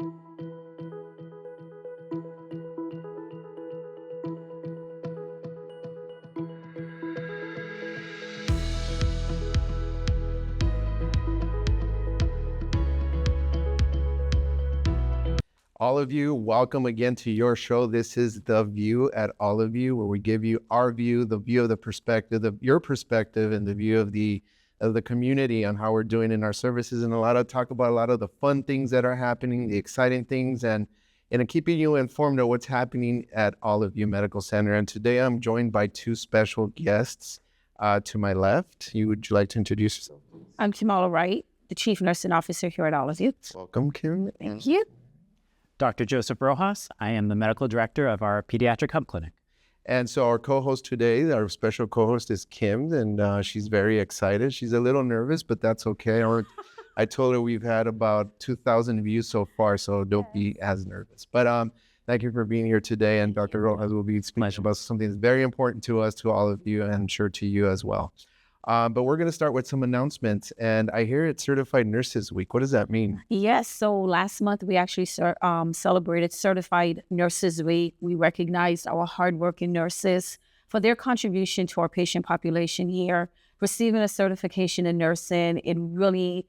All of you, welcome again to your show. This is The View at All of You, where we give you our view, the view of the perspective, your perspective, and the view of the community on how we're doing in our services, and talk about a lot of the fun things that are happening, the exciting things, and keeping you informed of what's happening at All of You Medical Center. And today I'm joined by two special guests to my left. Would you like to introduce yourself? I'm Kamala Wright, the Chief Nursing Officer here at All of You. Welcome, Kim. Thank you. Dr. Joseph Rojas. I am the Medical Director of our Pediatric Hub Clinic. And so our co-host today, our special co-host is Kim, and she's very excited. She's a little nervous, but that's okay. I told her we've had about 2,000 views so far, so don't be as nervous. But thank you for being here today, and Dr. Rojas will be speaking about something that's very important to us, to all of you, and I'm sure to you as well. But we're going to start with some announcements, and I hear it's Certified Nurses Week. What does that mean? Yes, so last month we actually celebrated Certified Nurses Week. We recognized our hardworking nurses for their contribution to our patient population here. Receiving a certification in nursing, it really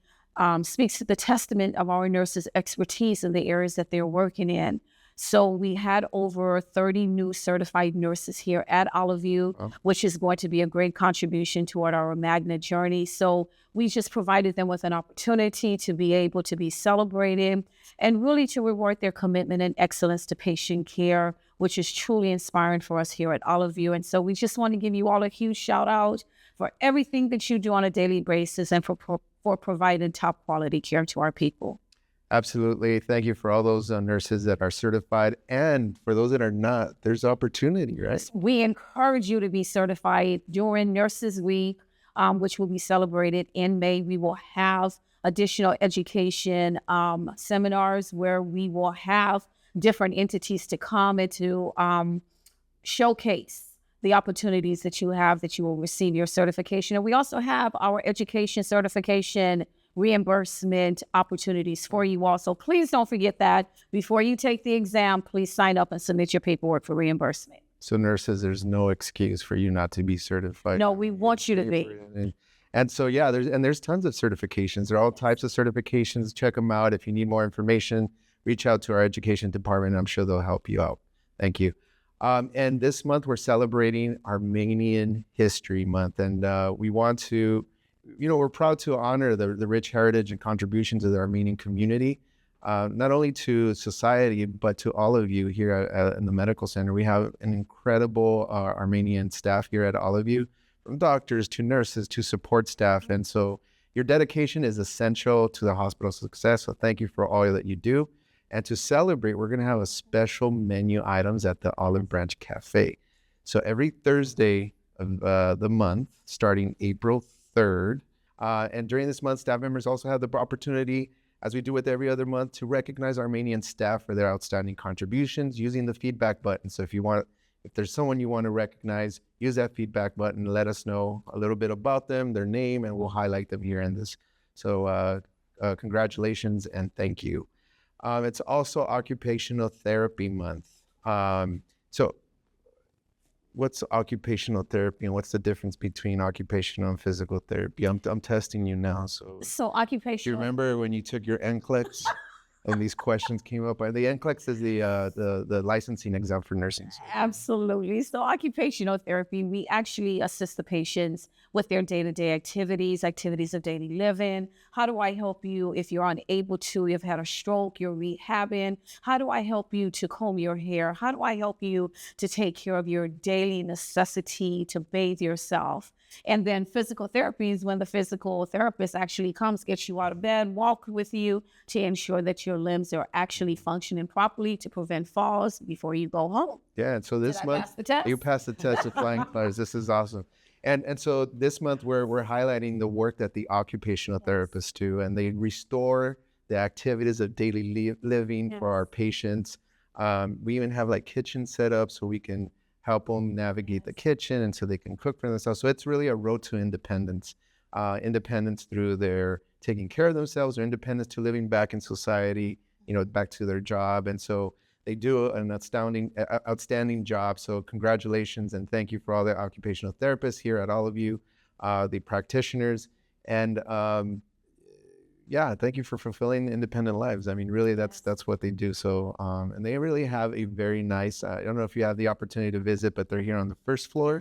speaks to the testament of our nurses' expertise in the areas that they're working in. So we had over 30 new certified nurses here at All of You, which is going to be a great contribution toward our Magna journey. So we just provided them with an opportunity to be able to be celebrated and really to reward their commitment and excellence to patient care, which is truly inspiring for us here at All of You. And so we just want to give you all a huge shout out for everything that you do on a daily basis and for providing top quality care to our people. Absolutely. Thank you for all those nurses that are certified. And for those that are not, there's opportunity, right? We encourage you to be certified during Nurses Week, which will be celebrated in May. We will have additional education seminars where we will have different entities to come and to showcase the opportunities that you have, that you will receive your certification. And we also have our education certification reimbursement opportunities for you all. So please don't forget that before you take the exam, please sign up and submit your paperwork for reimbursement. So nurses, there's no excuse for you not to be certified. No, we want you to be. And so, yeah, there's tons of certifications. There are all types of certifications. Check them out. If you need more information, reach out to our education department. I'm sure they'll help you out. Thank you. And this month, we're celebrating Armenian History Month. And we want to, we're proud to honor the rich heritage and contributions of the Armenian community, not only to society, but to all of you here in the medical center. We have an incredible Armenian staff here at All of You, from doctors to nurses to support staff. And so your dedication is essential to the hospital's success. So thank you for all that you do. And to celebrate, we're going to have a special menu items at the Olive Branch Cafe. So every Thursday of the month, starting April 3rd, and during this month, staff members also have the opportunity, as we do with every other month, to recognize Armenian staff for their outstanding contributions using the feedback button. So if there's someone you want to recognize, use that feedback button, let us know a little bit about them, their name, and we'll highlight them here in this. So congratulations and thank you. It's also Occupational Therapy Month. So what's occupational therapy and what's the difference between occupational and physical therapy? I'm testing you now. So occupational. Do you remember when you took your NCLEX and these questions came up? The NCLEX is the licensing exam for nursing. Absolutely. So occupational therapy, we actually assist the patients with their day-to-day activities of daily living. How do I help you if you're unable to, you've had a stroke, you're rehabbing? How do I help you to comb your hair? How do I help you to take care of your daily necessity to bathe yourself? And then physical therapy is when the physical therapist actually comes, gets you out of bed, walk with you to ensure that your limbs are actually functioning properly to prevent falls before you go home. Yeah, and so this month, you passed the test of flying colors. This is awesome. And so this month we're highlighting the work that the occupational therapists do, and they restore the activities of daily living for our patients. We even have like kitchen set up so we can help them navigate the kitchen and so they can cook for themselves. So it's really a road to independence. Independence through their taking care of themselves, or independence to living back in society back to their job. And so they do an outstanding job. So congratulations and thank you for all the occupational therapists here, at all of you, the practitioners, and thank you for fulfilling independent lives. I mean, really, that's what they do. So, and they really have a very nice. I don't know if you have the opportunity to visit, but they're here on the first floor.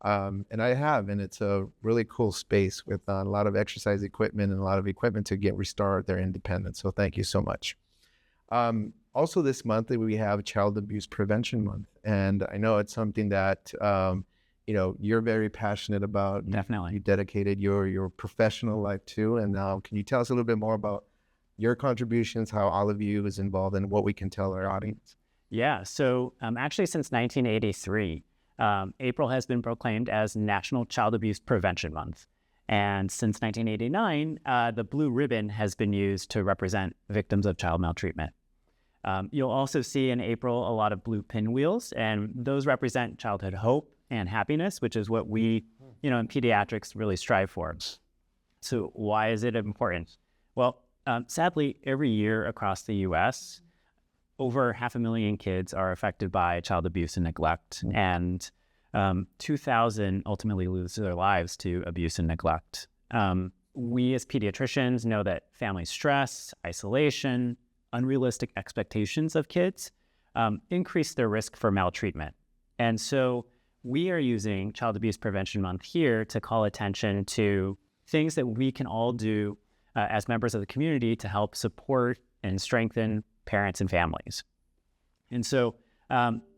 And I have, and it's a really cool space with a lot of exercise equipment and a lot of equipment to restore their independence. So thank you so much. Also this month, we have Child Abuse Prevention Month. And I know it's something that, you're very passionate about. Definitely. You dedicated your professional life to. And can you tell us a little bit more about your contributions, how all of you is involved, and what we can tell our audience? Yeah. So actually, since 1983, April has been proclaimed as National Child Abuse Prevention Month. And since 1989, the blue ribbon has been used to represent victims of child maltreatment. You'll also see in April a lot of blue pinwheels, and those represent childhood hope and happiness, which is what we, in pediatrics really strive for. So why is it important? Well, sadly, every year across the U.S., over 500,000 kids are affected by child abuse and neglect, and 2,000 ultimately lose their lives to abuse and neglect. We as pediatricians know that family stress, isolation, unrealistic expectations of kids increase their risk for maltreatment. And so we are using Child Abuse Prevention Month here to call attention to things that we can all do as members of the community to help support and strengthen parents and families. And so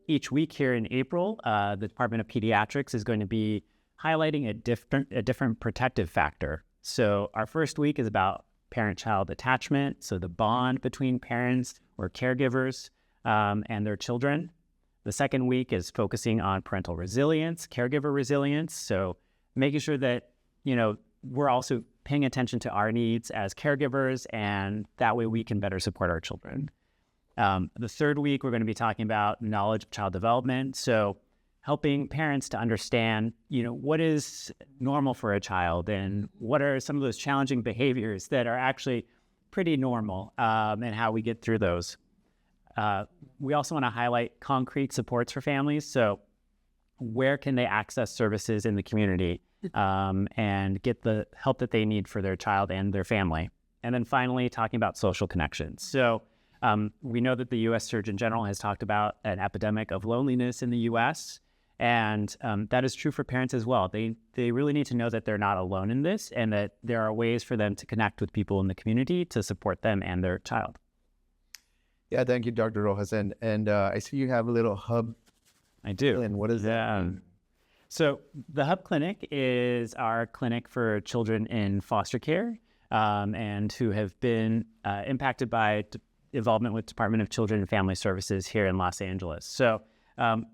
each week here in April, the Department of Pediatrics is going to be highlighting a different protective factor. So our first week is about parent-child attachment, so the bond between parents or caregivers and their children. The second week is focusing on parental resilience, caregiver resilience, so making sure that, we're also paying attention to our needs as caregivers, and that way we can better support our children. The third week, we're going to be talking about knowledge of child development, so helping parents to understand, what is normal for a child and what are some of those challenging behaviors that are actually pretty normal, and how we get through those. We also want to highlight concrete supports for families, so where can they access services in the community and get the help that they need for their child and their family. And then finally, talking about social connections. So we know that the U.S. Surgeon General has talked about an epidemic of loneliness in the U.S., and that is true for parents as well. They really need to know that they're not alone in this, and that there are ways for them to connect with people in the community to support them and their child. Yeah, thank you, Dr. Rojas. And I see you have a little hub. I do. And what is that? So the Hub Clinic is our clinic for children in foster care and who have been impacted by involvement with Department of Children and Family Services here in Los Angeles. So,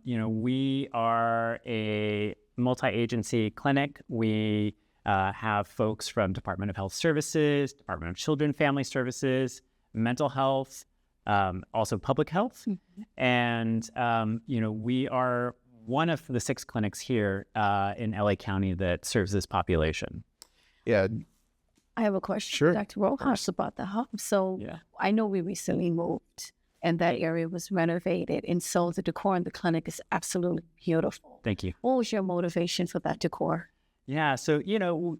we are a multi-agency clinic. We have folks from Department of Health Services, Department of Children and Family Services, mental health, also public health. Mm-hmm. And, we are one of the 6 clinics here in LA County that serves this population. Yeah. I have a question, Sure. Dr. Rojas, about the hub. So I know we recently moved and that area was renovated. And so the decor in the clinic is absolutely beautiful. Thank you. What was your motivation for that decor? Yeah, so,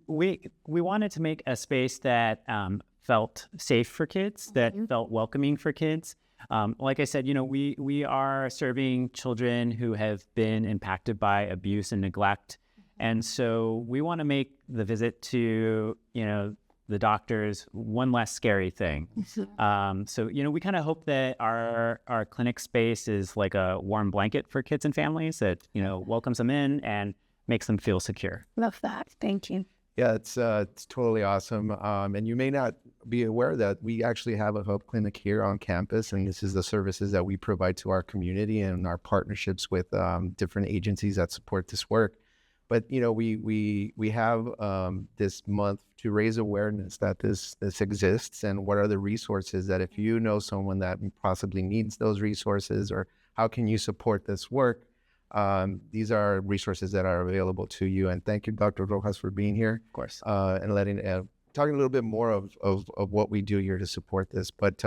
we wanted to make a space that felt safe for kids, that felt welcoming for kids. Like I said, we are serving children who have been impacted by abuse and neglect. And so we want to make the visit to, the doctors one less scary thing. So, we kind of hope that our clinic space is like a warm blanket for kids and families that, welcomes them in and makes them feel secure. Love that. Thank you. Yeah, it's totally awesome. And you may not be aware that we actually have a Hub Clinic here on campus, and this is the services that we provide to our community and our partnerships with different agencies that support this work. But we have this month to raise awareness that this exists, and what are the resources that if you know someone that possibly needs those resources, or how can you support this work. These are resources that are available to you. And thank you, Dr. Rojas, for being here. Of course. And talking a little bit more of what we do here to support this. But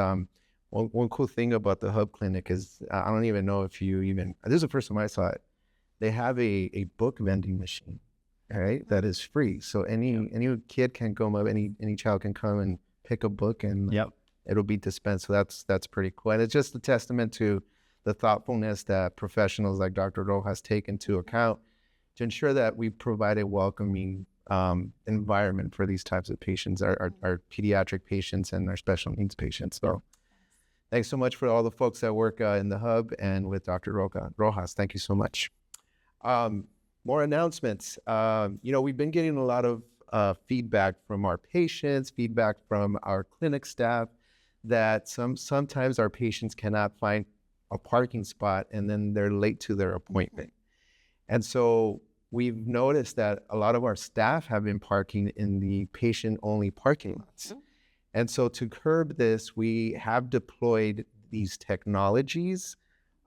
one cool thing about the Hub Clinic is I don't even know if you even, this is the first time I saw it. They have a book vending machine, all right, that is free. So any kid can come up, any child can come and pick a book and it'll be dispensed. So that's pretty cool. And it's just a testament to the thoughtfulness that professionals like Dr. Rojas take into account to ensure that we provide a welcoming environment for these types of patients, our pediatric patients and our special needs patients. So thanks so much for all the folks that work in the Hub and with Dr. Rojas. Thank you so much. More announcements. We've been getting a lot of feedback from our patients, feedback from our clinic staff that sometimes our patients cannot find a parking spot and then they're late to their appointment. And so we've noticed that a lot of our staff have been parking in the patient-only parking lots. And so to curb this, we have deployed these technologies.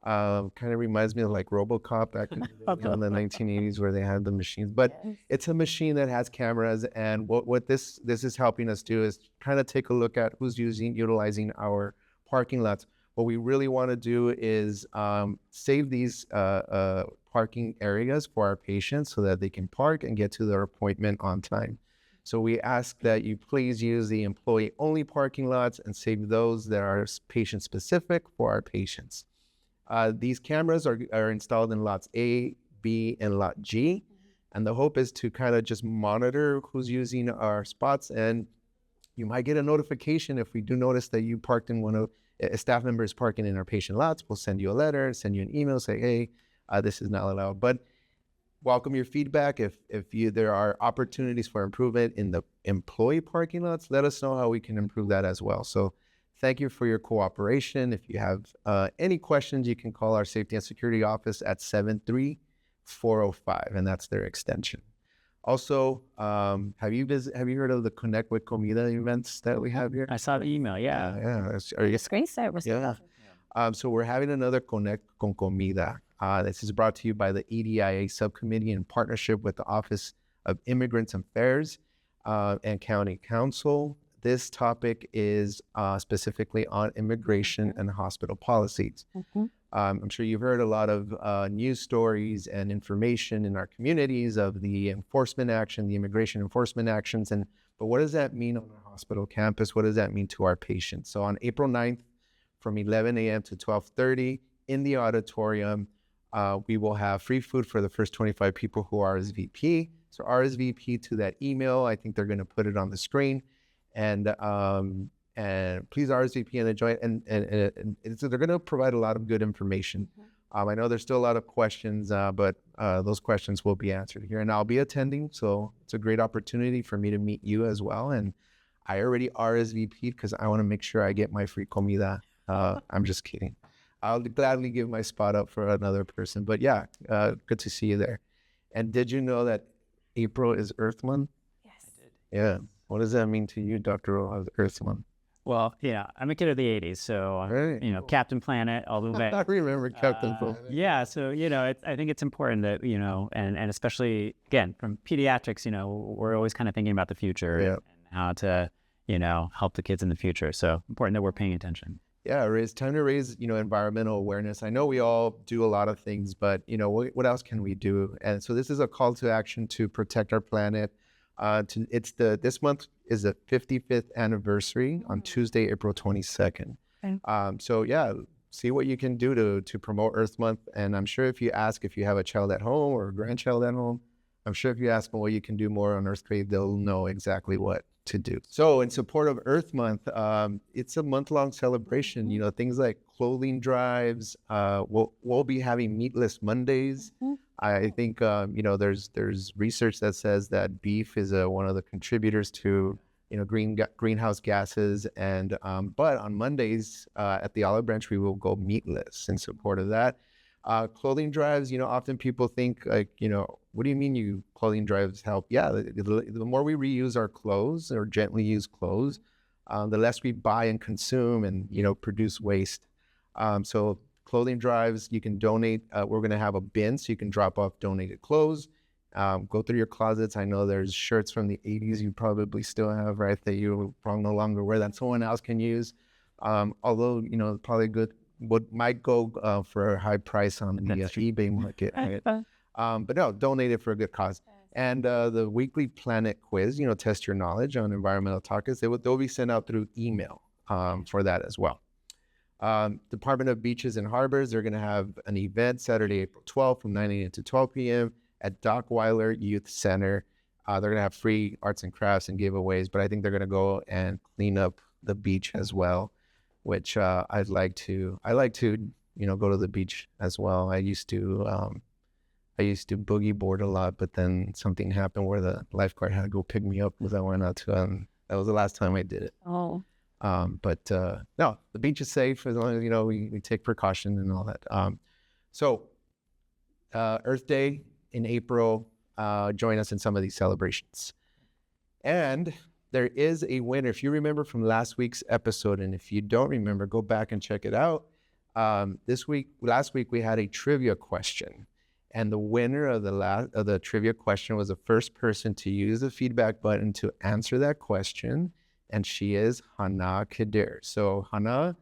Kind of reminds me of like RoboCop back in the 1980s where they had the machines. But it's a machine that has cameras. And what this is helping us do is kind of take a look at who's utilizing our parking lots. What we really want to do is save these parking areas for our patients so that they can park and get to their appointment on time. So we ask that you please use the employee-only parking lots and save those that are patient-specific for our patients. These cameras are installed in lots A, B, and lot G. And the hope is to kind of just monitor who's using our spots. And you might get a notification if we do notice that you parked in a staff member is parking in our patient lots. We'll send you a letter, send you an email, say, hey, this is not allowed. But welcome your feedback. If there are opportunities for improvement in the employee parking lots, let us know how we can improve that as well. So thank you for your cooperation. If you have any questions, you can call our safety and security office at 73405, and that's their extension. Also, have you heard of the Connect with Comida events that we have here? I saw the email. Yeah. It's great service. Yeah. So we're having another Connect con Comida. This is brought to you by the EDIA subcommittee in partnership with the Office of Immigrants Affairs and County Council. This topic is specifically on immigration and hospital policies. I'm sure you've heard a lot of news stories and information in our communities of the enforcement action, the immigration enforcement actions. But what does that mean on our hospital campus? What does that mean to our patients? So on April 9th, from 11 a.m. to 12:30 in the auditorium, we will have free food for the first 25 people who RSVP. So RSVP to that email. I think they're going to put it on the screen. And please RSVP and enjoy it. And so they're going to provide a lot of good information. I know there's still a lot of questions, but those questions will be answered here. And I'll be attending, so it's a great opportunity for me to meet you as well. And I already RSVP'd because I want to make sure I get my free comida. I'm just kidding. I'll gladly give my spot up for another person. But yeah, good to see you there. And did you know that April is Earth Month? Yes. I did. Yeah. What does that mean to you, Dr. Rojas, Earth Month? Well, yeah, I'm a kid of the 80s, so, Right. Captain Planet all the way. I remember Captain Planet. Yeah, so, I think it's important that, and especially, again, from pediatrics, we're always kind of thinking about the future and how to, help the kids in the future. So important that we're paying attention. Yeah, it's time to raise, environmental awareness. I know we all do a lot of things, but, what else can we do? And so this is a call to action to protect our planet. This month is the 55th anniversary on Tuesday, April 22nd. Okay. So yeah, see what you can do to promote Earth Month. And I'm sure if you have a child at home or a grandchild at home, I'm sure if you ask them what you can do more on Earth Day, they'll know exactly what to do. So in support of Earth Month, it's a month-long celebration. Things like clothing drives. We'll be having meatless Mondays. I think there's research that says that beef is one of the contributors to greenhouse gases, and but on Mondays at the Olive Branch we will go meatless in support of that. Clothing drives, often people think like, what do you mean clothing drives help? Yeah, the more we reuse our clothes or gently used clothes, the less we buy and consume and produce waste. So clothing drives, you can donate. We're going to have a bin so you can drop off donated clothes. Go through your closets. I know there's shirts from the 80s you probably still have, right, that you probably no longer wear that someone else can use. Although, probably good, what might go for a high price on the eBay market. Right? But no, donate it for a good cause. And the weekly Planet quiz, test your knowledge on environmental topics. They'll be sent out through email for that as well. Department of Beaches and Harbors, they're going to have an event Saturday, April 12th from 9 a.m. to 12 p.m. at Dockweiler Youth Center. They're going to have free arts and crafts and giveaways, but I think they're going to go and clean up the beach as well, which I like to, go to the beach as well. I used to boogie board a lot, but then something happened where the lifeguard had to go pick me up because I went out to, that was the last time I did it. Oh. But no, the beach is safe as long as, we take precaution and all that. So Earth Day in April, join us in some of these celebrations. And there is a winner. If you remember from last week's episode, and if you don't remember, go back and check it out. Last week we had a trivia question. And the winner of the trivia question was the first person to use the feedback button to answer that question, and she is Hana Kadir. So Hana,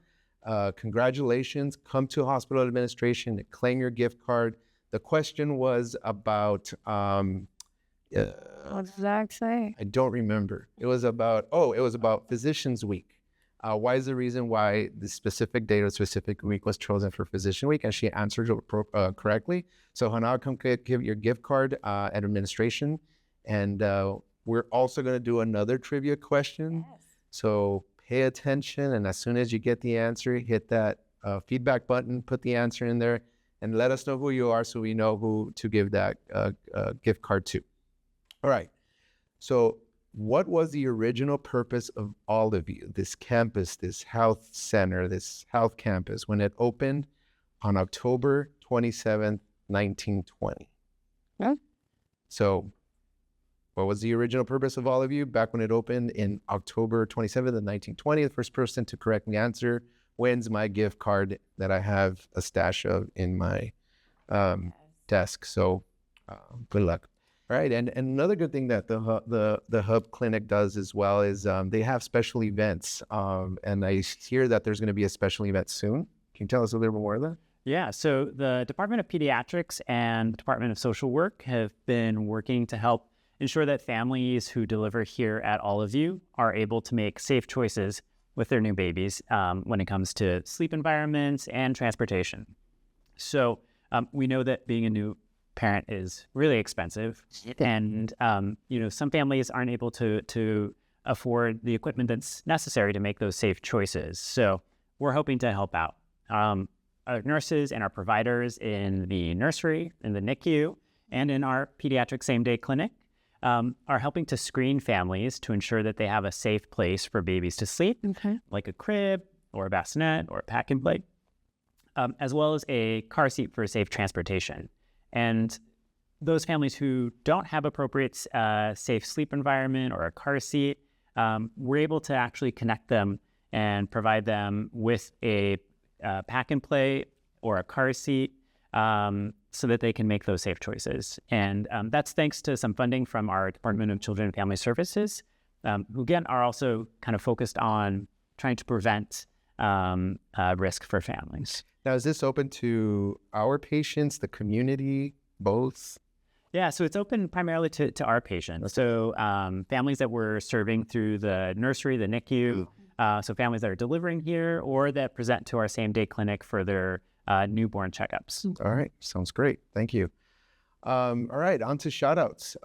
congratulations. Come to hospital administration to claim your gift card. The question was about, What does that say? I don't remember. It was about Physicians Week. Why is the reason why the specific date or specific week was chosen for Physician Week? And she answered correctly. So Hana, come give your gift card at administration. And we're also going to do another trivia question. Yes. So pay attention. And as soon as you get the answer, hit that feedback button, put the answer in there, and let us know who you are so we know who to give that gift card to. All right. So what was the original purpose of all of you, this campus, this health center, this health campus, when it opened on October 27th, 1920? Yeah. So what was the original purpose of all of you back when it opened in October 27th of 1920? The first person to correctly answer wins my gift card that I have a stash of in my desk. So good luck. All right, and another good thing that the Hub Clinic does as well is they have special events, and I hear that there's going to be a special event soon. Can you tell us a little bit more of that? Yeah, so the Department of Pediatrics and the Department of Social Work have been working to help ensure that families who deliver here at All of You are able to make safe choices with their new babies when it comes to sleep environments and transportation. So we know that being a new parent is really expensive, and some families aren't able to afford the equipment that's necessary to make those safe choices. So we're hoping to help out. Our nurses and our providers in the nursery, in the NICU, and in our pediatric same-day clinic are helping to screen families to ensure that they have a safe place for babies to sleep, like a crib or a bassinet or a pack and play, as well as a car seat for safe transportation. And those families who don't have appropriate safe sleep environment or a car seat, we're able to actually connect them and provide them with a pack and play or a car seat so that they can make those safe choices. And that's thanks to some funding from our Department of Children and Family Services, who again are also kind of focused on trying to prevent risk for families. Now, is this open to our patients, the community, both? Yeah, so it's open primarily to our patients. So families that we're serving through the nursery, the NICU, so families that are delivering here or that present to our same-day clinic for their newborn checkups. All right, sounds great. Thank you. All right, on to shout-outs.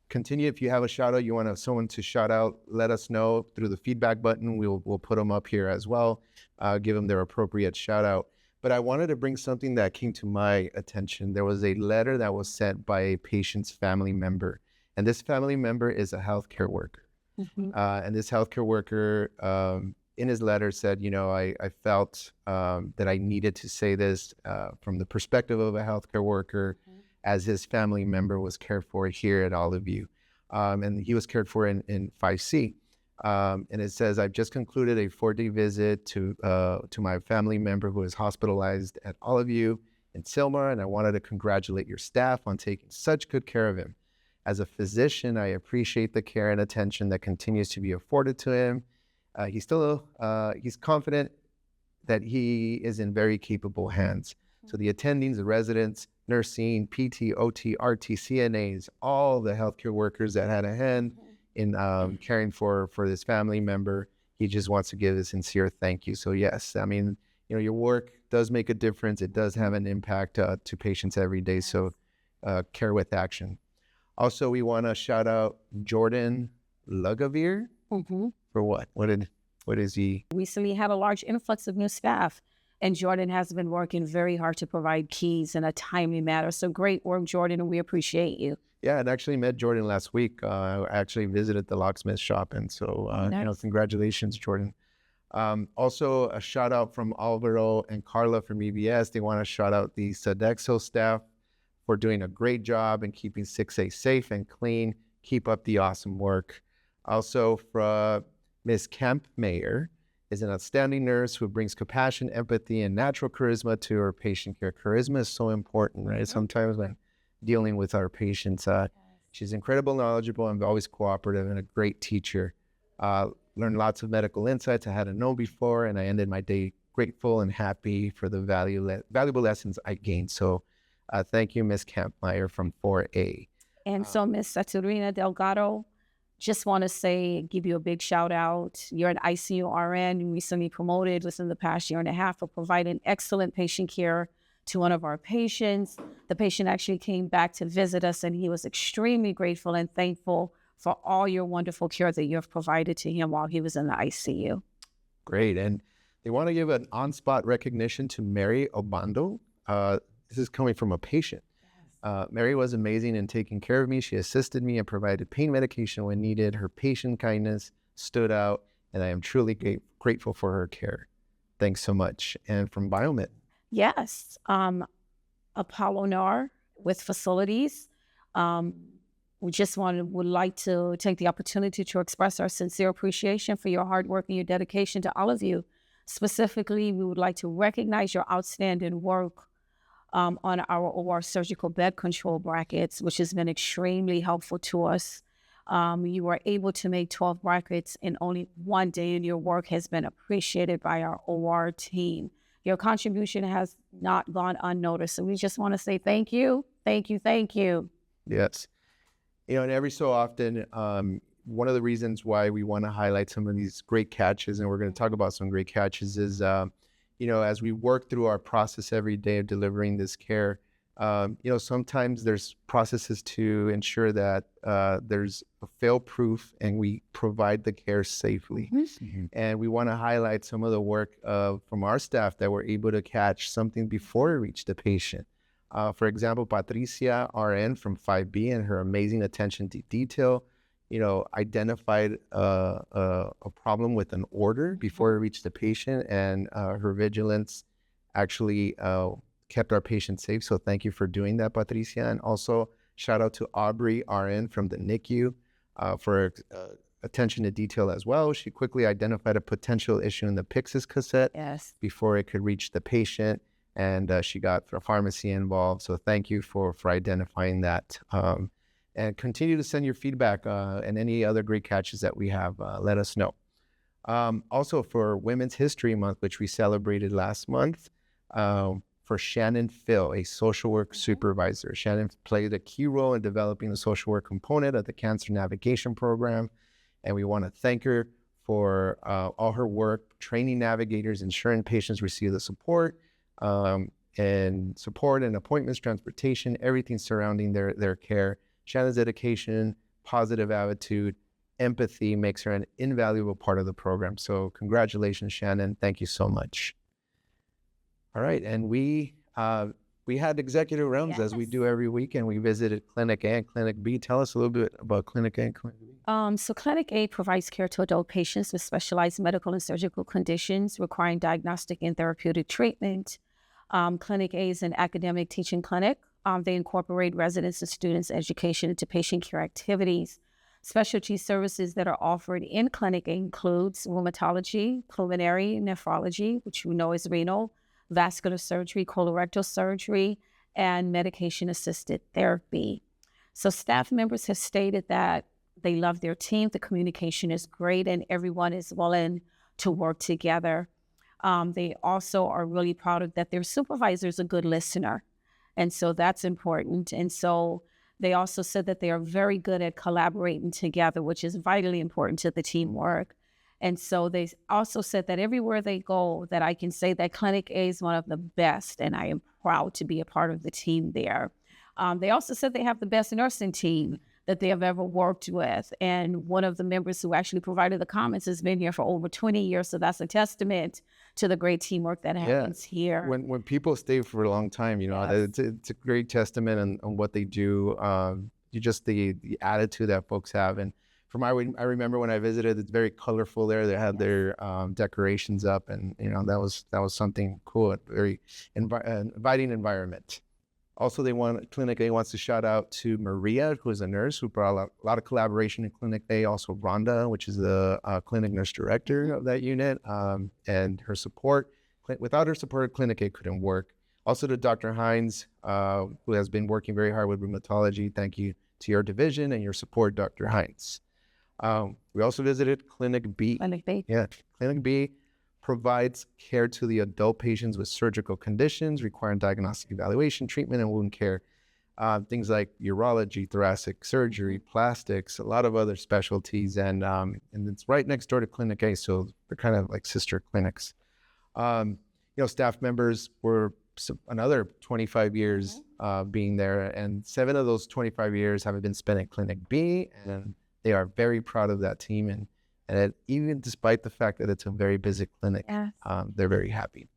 Continue if you have a shout-out, you want someone to shout out, let us know through the feedback button. We'll put them up here as well, give them their appropriate shout-out. But I wanted to bring something that came to my attention. There was a letter that was sent by a patient's family member, and this family member is a healthcare worker. And this healthcare worker, in his letter said, I felt that I needed to say this from the perspective of a healthcare worker, as his family member was cared for here at All of You. And he was cared for in 5C. And it says, I've just concluded a 4-day visit to my family member who is hospitalized at All of You in Sylmar, and I wanted to congratulate your staff on taking such good care of him. As a physician, I appreciate the care and attention that continues to be afforded to him. He's confident that he is in very capable hands. So the attendings, the residents, nursing, PT, OT, RT, CNAs, all the healthcare workers that had a hand in caring for this family member, he just wants to give a sincere thank you. So yes, I mean, your work does make a difference. It does have an impact to patients every day. So care with action. Also, we want to shout out Jordan Lugavere for what? What is he? Recently had a large influx of new staff, and Jordan has been working very hard to provide keys in a timely manner. So great work, Jordan, and we appreciate you. Yeah, I actually met Jordan last week. I actually visited the locksmith shop, and so congratulations, Jordan. Also, a shout out from Alvaro and Carla from EBS. They want to shout out the Sodexo staff for doing a great job and keeping 6A safe and clean. Keep up the awesome work. Also, for Ms. Kampmeyer is an outstanding nurse who brings compassion, empathy, and natural charisma to her patient care. Charisma is so important, right? Sometimes when dealing with our patients, she's incredibly knowledgeable and always cooperative and a great teacher. Learned lots of medical insights I hadn't known before, and I ended my day grateful and happy for the valuable lessons I gained. So thank you, Ms. Kampmeyer from 4A. And so Ms. Saturina Delgado, just want to give you a big shout out. You're an ICU RN. You recently promoted within the past year and a half for providing excellent patient care to one of our patients. The patient actually came back to visit us, and he was extremely grateful and thankful for all your wonderful care that you have provided to him while he was in the ICU. Great. And they want to give an on-spot recognition to Mary Obando. This is coming from a patient. Mary was amazing in taking care of me. She assisted me and provided pain medication when needed. Her patient kindness stood out, and I am truly grateful for her care. Thanks so much. And from Biomed. Yes. Apollonar with facilities. We just would like to take the opportunity to express our sincere appreciation for your hard work and your dedication to all of you. Specifically, we would like to recognize your outstanding work on our OR surgical bed control brackets, which has been extremely helpful to us. You were able to make 12 brackets in only one day, and your work has been appreciated by our OR team. Your contribution has not gone unnoticed. So we just want to say thank you, thank you, thank you. Yes. And every so often, one of the reasons why we want to highlight some of these great catches, and we're going to talk about some great catches, is, as we work through our process every day of delivering this care, sometimes there's processes to ensure that there's a fail-proof and we provide the care safely. And we want to highlight some of the work from our staff that were able to catch something before it reached the patient. For example, Patricia, RN from 5B, and her amazing attention to detail, identified a problem with an order before it reached the patient, and her vigilance actually kept our patient safe. So thank you for doing that, Patricia. And also shout out to Aubrey, RN from the NICU, for attention to detail as well. She quickly identified a potential issue in the Pyxis cassette before it could reach the patient. And she got a pharmacy involved. So thank you for identifying that. And continue to send your feedback and any other great catches that we have. Let us know. Also for Women's History Month, which we celebrated last month, for Shannon Phil, a social work supervisor. Shannon played a key role in developing the social work component of the Cancer Navigation Program. And we want to thank her for all her work, training navigators, ensuring patients receive the support, and appointments, transportation, everything surrounding their care. Shannon's dedication, positive attitude, empathy makes her an invaluable part of the program. So congratulations, Shannon. Thank you so much. All right. And we had executive rounds as we do every week, and we visited Clinic A and Clinic B. Tell us a little bit about Clinic A and Clinic B. So Clinic A provides care to adult patients with specialized medical and surgical conditions requiring diagnostic and therapeutic treatment. Clinic A is an academic teaching clinic. They incorporate residents and students' education into patient care activities. Specialty services that are offered in Clinic A includes rheumatology, pulmonary, nephrology, which we know is renal, vascular surgery, colorectal surgery, and medication-assisted therapy. So staff members have stated that They love their team. The communication is great, and everyone is willing to work together. They also are really proud of that their supervisor is a good listener. And so that's important. And so they also said that they are very good at collaborating together, which is vitally important to the teamwork. And so they also said that everywhere they go, that I can say that Clinic A is one of the best, and I am proud to be a part of the team there. They also said they have the best nursing team that they have ever worked with. And one of the members who actually provided the comments has been here for over 20 years. So that's a testament to the great teamwork that happens here. When people stay for a long time, Yes. it's a great testament on what they do. The attitude that folks have. And I remember when I visited, it's very colorful there. They had their decorations up, and that was something cool. Very inviting environment. Also, Clinic A wants to shout out to Maria, who is a nurse who brought a lot of collaboration in Clinic A. Also, Rhonda, which is the clinic nurse director of that unit, and her support. Without her support, Clinic A couldn't work. Also to Dr. Hines, who has been working very hard with rheumatology. Thank you to your division and your support, Dr. Hines. We also visited Clinic B. Clinic B. Yeah, Clinic B provides care to the adult patients with surgical conditions requiring diagnostic evaluation, treatment, and wound care. Things like urology, thoracic surgery, plastics, a lot of other specialties, and it's right next door to Clinic A, so they're kind of like sister clinics. Staff members were another 25 years being there, and 7 of those 25 years have been spent at Clinic B, and they are very proud of that team, and even despite the fact that it's a very busy clinic, Yes. they're very happy.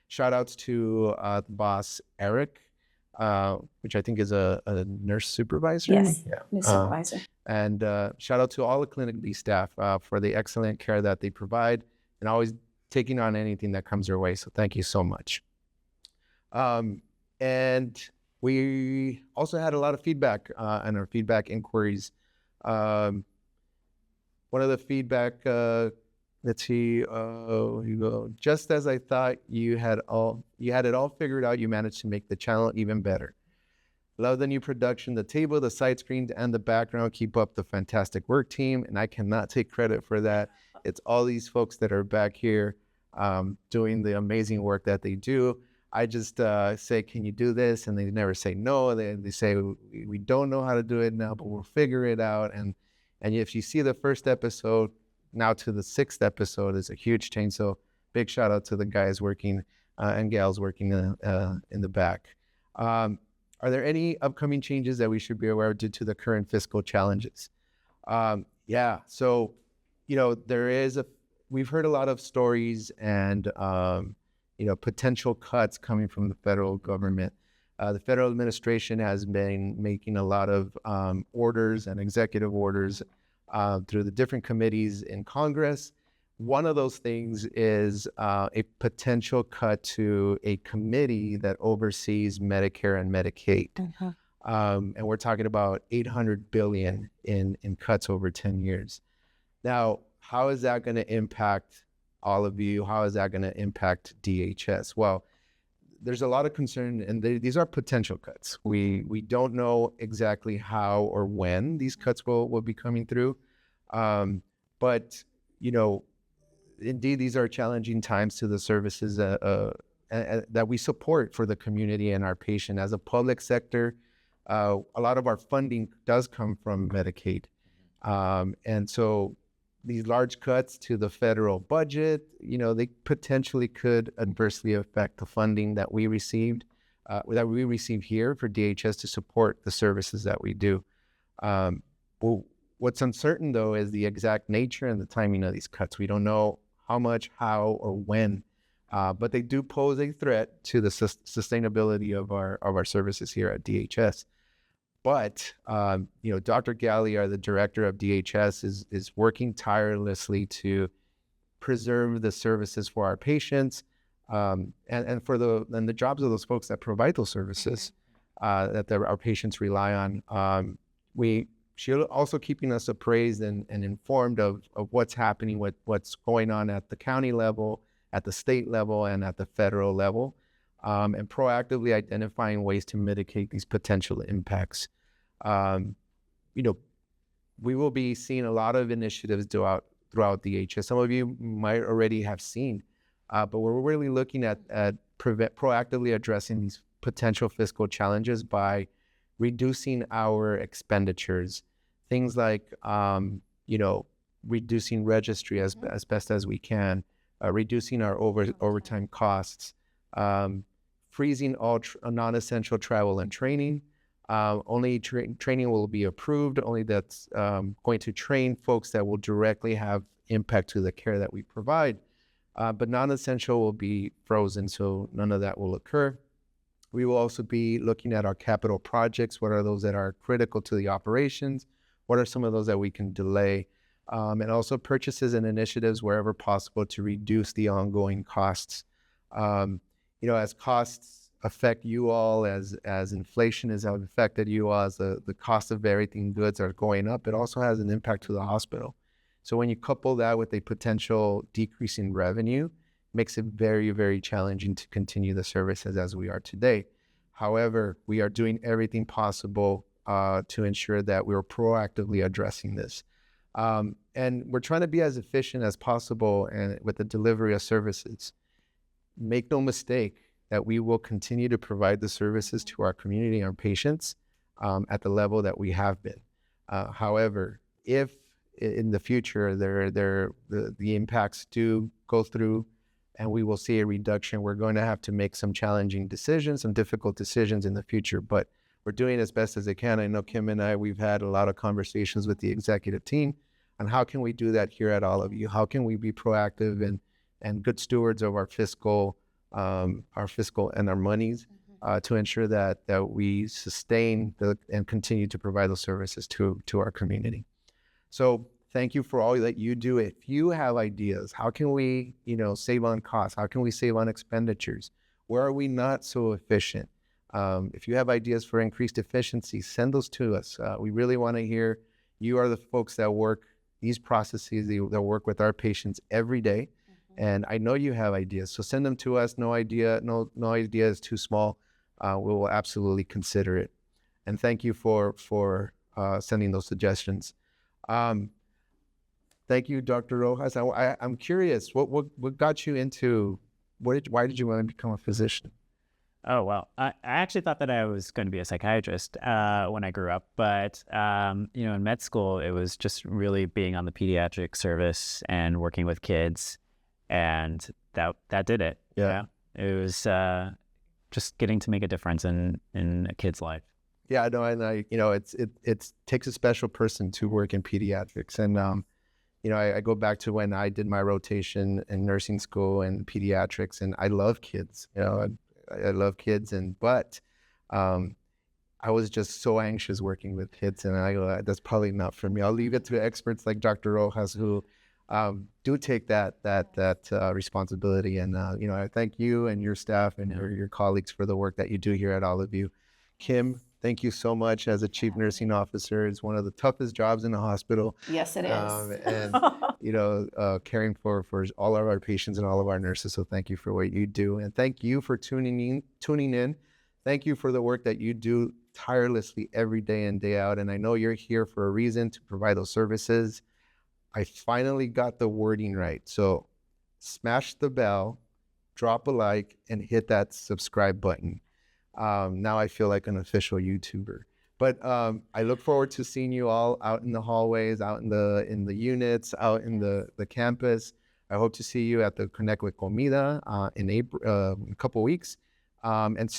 Shout outs to the boss, Eric, which I think is a nurse supervisor. Yes. Yeah. Nurse supervisor. And shout out to all the Clinic B staff for the excellent care that they provide and always taking on anything that comes their way. So thank you so much. And we also had a lot of feedback and our feedback inquiries. One of the feedback, let's see, here you go. Just as I thought you had it all figured out, you managed to make the channel even better. Love the new production, the table, the side screens, and the background. Keep up the fantastic work, team. And I cannot take credit for that. It's all these folks that are back here doing the amazing work that they do. I just say, can you do this? And they never say no. They say, we don't know how to do it now, but we'll figure it out. And if you see the first episode, now to the 6th episode is a huge change. So big shout out to the guys working and gals working in the back. Are there any upcoming changes that we should be aware of due to the current fiscal challenges? Yeah, so, we've heard a lot of stories and, potential cuts coming from the federal government. The federal administration has been making a lot of orders and executive orders through the different committees in Congress. One of those things is a potential cut to a committee that oversees Medicare and Medicaid. And we're talking about $800 billion in cuts over 10 years. Now, how is that going to impact all of you? How is that going to impact DHS? Well, there's a lot of concern, and these are potential cuts. We don't know exactly how or when these cuts will be coming through. But, indeed, these are challenging times to the services that we support for the community and our patient. As a public sector, a lot of our funding does come from Medicaid. And so these large cuts to the federal budget, they potentially could adversely affect the funding that we receive here for DHS to support the services that we do. What's uncertain, though, is the exact nature and the timing of these cuts. We don't know how much, how, or when, but they do pose a threat to the sustainability of our services here at DHS. But, Dr. Galliar, the director of DHS, is working tirelessly to preserve the services for our patients and for the jobs of those folks that provide those services that our patients rely on. She's also keeping us appraised and informed of what's happening, what's going on at the county level, at the state level, and at the federal level, and proactively identifying ways to mitigate these potential impacts. we will be seeing a lot of initiatives throughout the HS. Some of you might already have seen, but we're really looking at proactively addressing these potential fiscal challenges by reducing our expenditures. Things like, reducing registry as best as we can, reducing our overtime costs, freezing all non-essential travel and training. Only training will be approved, only that's going to train folks that will directly have impact to the care that we provide. But non-essential will be frozen, so none of that will occur. We will also be looking at our capital projects. What are those that are critical to the operations? What are some of those that we can delay? And also purchases and initiatives wherever possible to reduce the ongoing costs. As costs affect you all, as inflation has affected you all, as the cost of everything goods are going up, it also has an impact to the hospital. So when you couple that with a potential decrease in revenue, makes it very, very challenging to continue the services as we are today. However, we are doing everything possible to ensure that we're proactively addressing this. And we're trying to be as efficient as possible and with the delivery of services. Make no mistake that we will continue to provide the services to our community and our patients at the level that we have been. However, if in the future the impacts do go through and we will see a reduction, we're going to have to make some challenging decisions, some difficult decisions in the future, but we're doing as best as I can. I know Kim and I, we've had a lot of conversations with the executive team on how can we do that here at All of You? How can we be proactive and good stewards of our fiscal and our monies to ensure that we sustain and continue to provide those services to our community. So thank you for all that you do. If you have ideas, how can we, save on costs? How can we save on expenditures? Where are we not so efficient? If you have ideas for increased efficiency, send those to us. We really want to hear. You are the folks that work these processes, that work with our patients every day. And I know you have ideas, so send them to us. No idea is too small. We will absolutely consider it. And thank you for sending those suggestions. Thank you, Dr. Rojas. I'm curious, what got you into, why did you want to become a physician? Oh, well, I actually thought that I was going to be a psychiatrist when I grew up. But, in med school, it was just really being on the pediatric service and working with kids. And that did it. Yeah. It was just getting to make a difference in a kid's life. Yeah, I know. And it takes a special person to work in pediatrics. And, I go back to when I did my rotation in nursing school and pediatrics, and I love kids. I love kids, but I was just so anxious working with kids, and I go, that's probably not for me. I'll leave it to experts like Dr. Rojas who do take that responsibility. And I thank you and your staff and your colleagues for the work that you do here at All of You. Kim, thank you so much. As a chief nursing officer, it's one of the toughest jobs in the hospital. Yes, it is. And caring for all of our patients and all of our nurses. So thank you for what you do, and thank you for tuning in. Thank you for the work that you do tirelessly every day in, day out. And I know you're here for a reason, to provide those services. I finally got the wording right. So smash the bell, drop a like, and hit that subscribe button. Now I feel like an official YouTuber. But I look forward to seeing you all out in the hallways, out in the units, out in the campus. I hope to see you at the Connect with Comida in April, a couple weeks. And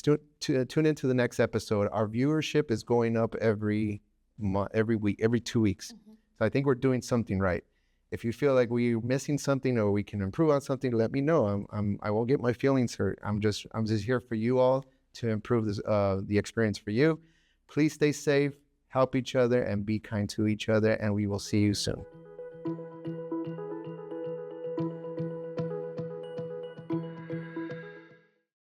tune into the next episode. Our viewership is going up every week, every 2 weeks. So I think we're doing something right. If you feel like we're missing something or we can improve on something, let me know. I won't get my feelings hurt. I'm just here for you all to improve this, the experience for you. Please stay safe, help each other, and be kind to each other. And we will see you soon.